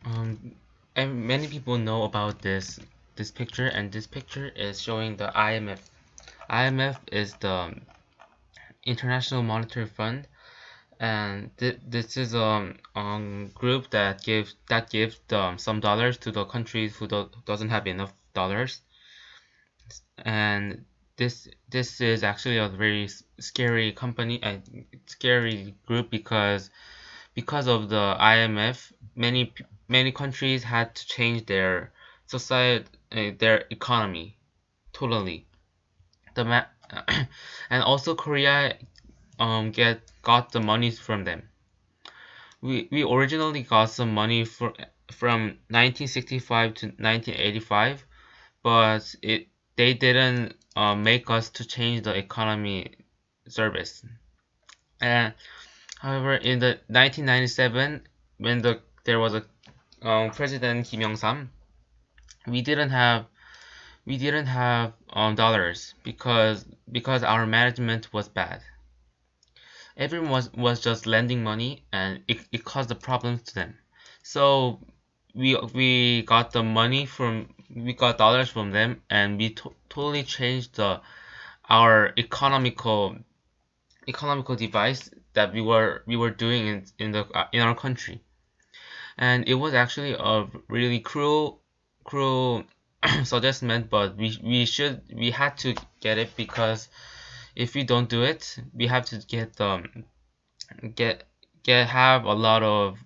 Um, and many people know about this picture, and this picture is showing the IMF. IMF is the International Monetary Fund, and this is group that gives some dollars to the countries who doesn't have enough dollars, and this is actually a very scary company, a scary group because of the IMF. Many countries had to change their society, their economy totally. The ma and also Korea got the monies from them. We originally got some money from 1965 to 1985, but they didn't make us to change the economy service. And however, in the 1997, when there was a President Kim Yong-sam, we didn't have dollars because our management was bad. Everyone was just lending money, and it caused the problems to them. So we got the money from we got dollars from them, and we totally changed our economical device that we were doing in our country. And it was actually a really cruel suggestion, but we had to get it, because if we don't do it, we have to get have a lot of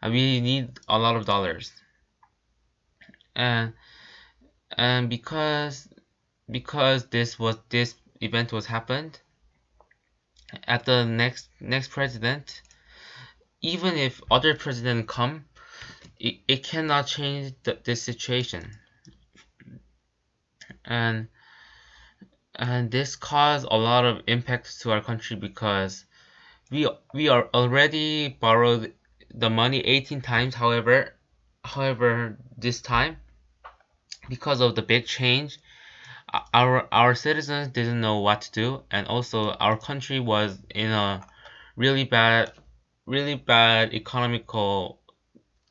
we need a lot of dollars. And and because this event was happened at the next president, even if other president come, it cannot change this situation. And and this caused a lot of impact to our country, because we are already borrowed the money 18 times. However, this time, because of the big change, our citizens didn't know what to do, and also our country was in a really bad economical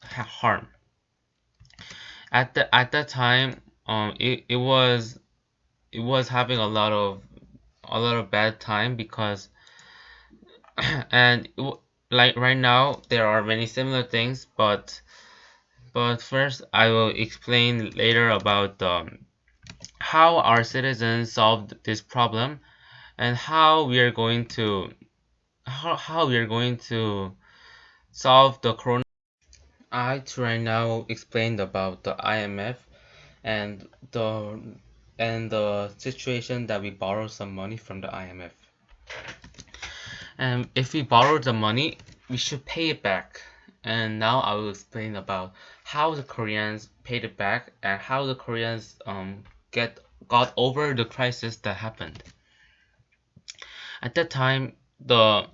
harm. At that time, it was having a lot of bad time, because and like right now there are many similar things, but first I will explain later about how our citizens solved this problem, and how we are going to solve the corona. I right now explained about the IMF, and the situation that we borrow some money from the IMF. And if we borrow the money, we should pay it back. And now I will explain about how the Koreans paid it back, and how the Koreans get got over the crisis that happened. At that time, the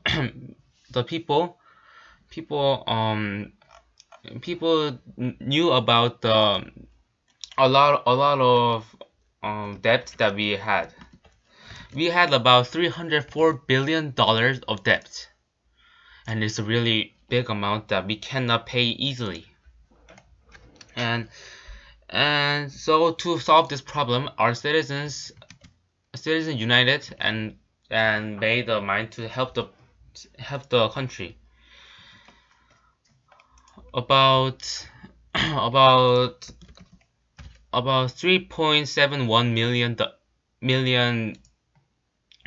the people people knew about a lot of debt that we had. We had about $304 billion of debt, and it's a really big amount that we cannot pay easily. And so to solve this problem, our citizens united and made a mind to help the country. About about about 3.71 million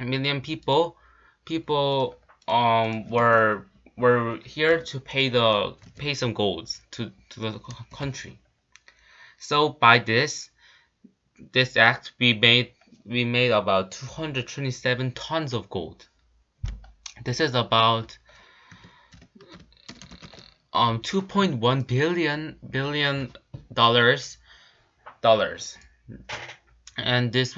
million people were here to pay some golds to the country. So by this act, we made about 227 tons of gold. This is about 2.1 billion dollars. And this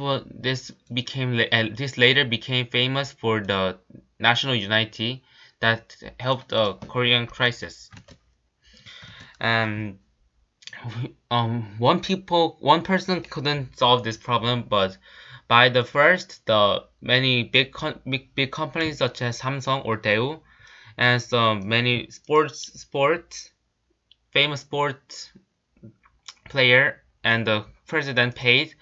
later became famous for the national unity that helped the Korean crisis. And one person couldn't solve this problem, but by the first, the many big companies such as Samsung or Daewoo, and some many sports famous sports player, and the president paid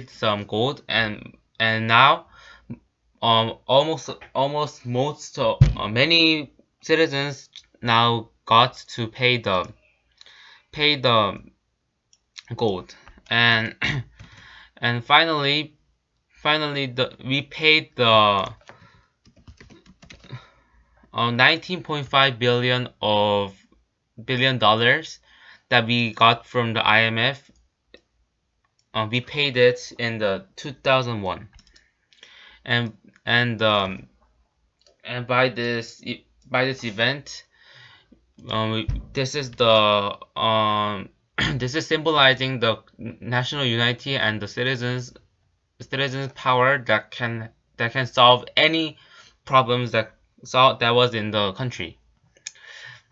some gold, and now almost most many citizens now got to pay the gold, and and finally we paid the 19.5 billion dollars that we got from the IMF. We paid it in the 2001, and and um, and by this event, this is the this is symbolizing the national unity and the citizens power that can solve any problems that was in the country,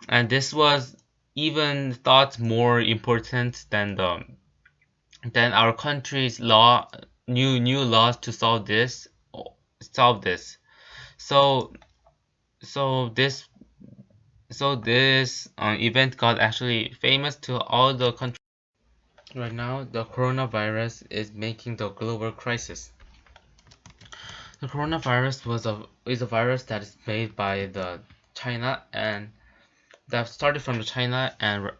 and this was even thought more important than our country's new laws to solve this. So so this this event got actually famous to all the countries. Right now, the coronavirus is making the global crisis. The coronavirus is a virus that is made by the China, and that started from the China, and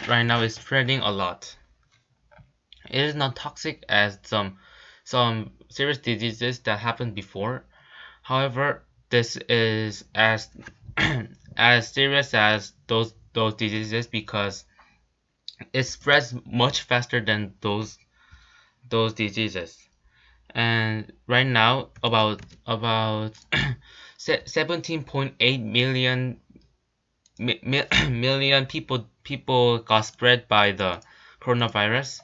right now is spreading a lot. It is not toxic as some serious diseases that happened before. However, this is as as serious as those diseases because it spreads much faster than those diseases. And right now, about 17.8 million people got spread by the coronavirus,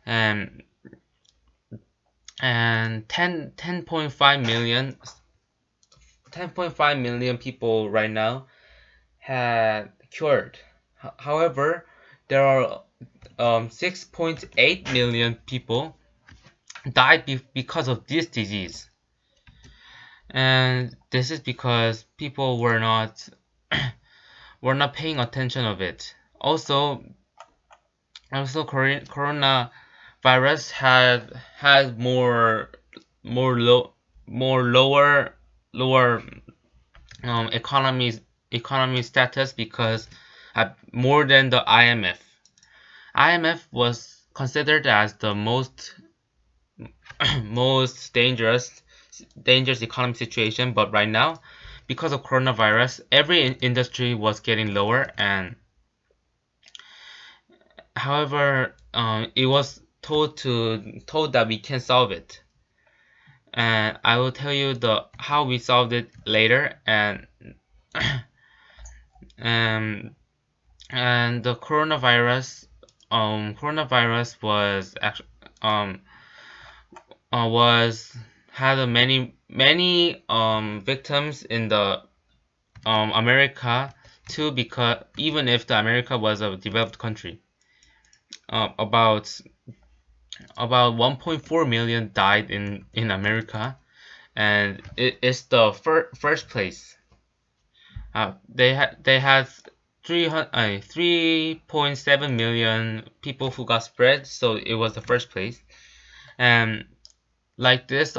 and 10.5 million people right now had cured. However, there are 6.8 million people died because of this disease, and this is because people were not paying attention of it. Also, coronavirus had more low more lower economy status because more than the IMF. IMF was considered as the most dangerous economic situation, but right now, because of coronavirus, every industry was getting lower, and however, it was told that we can solve it, and I will tell you the how we solved it later, and and the coronavirus was actually was had a many victims in the America too, because even if the America was a developed country, about 1.4 million died in America, and it's the first place. They had 3.7 million people who got spread, so it was the first place. And like this,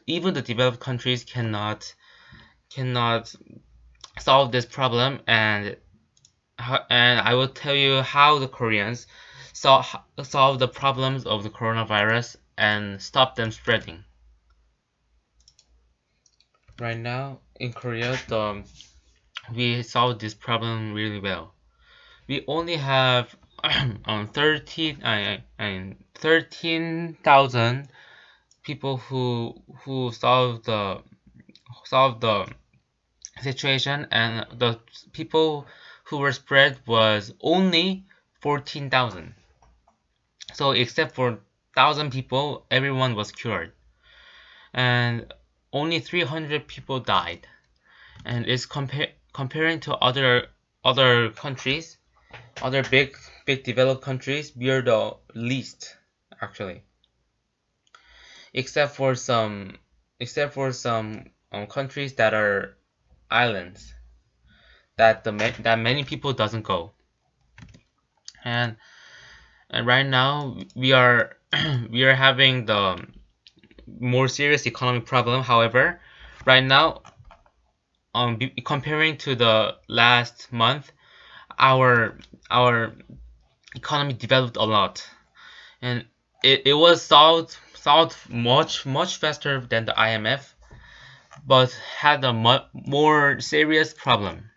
even the developed countries cannot solve this problem, and I will tell you how the Koreans solve the problems of the coronavirus and stop them spreading. Right now in Korea, we solved this problem really well. We only have 13,000 people who solved the situation, and the people who were spread was only 14,000. So except for 1,000 people, everyone was cured, and only 300 people died. And it's comparing to other countries, other big developed countries, we are the least actually, except for some countries that are islands. that that many people doesn't go. And right now we are we are having the more serious economic problem. However, right now, comparing to the last month, our our economy developed a lot, and it was solved much faster than the IMF, but had a more serious problem.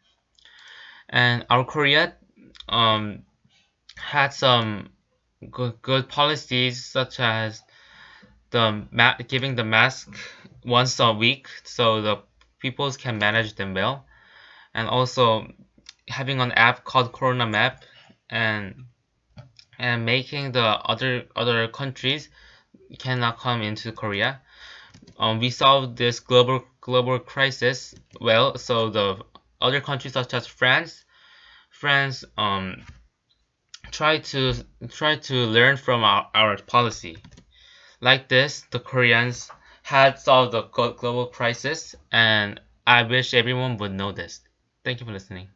And our Korea um had some good policies, such as giving the mask once a week so the peoples can manage them well, and also having an app called Corona Map, and making the other countries cannot come into Korea. We solved this global crisis well, so the other countries such as France try to learn from our policy. Like this, the Koreans had solved the global crisis, and I wish everyone would know this. Thank you for listening.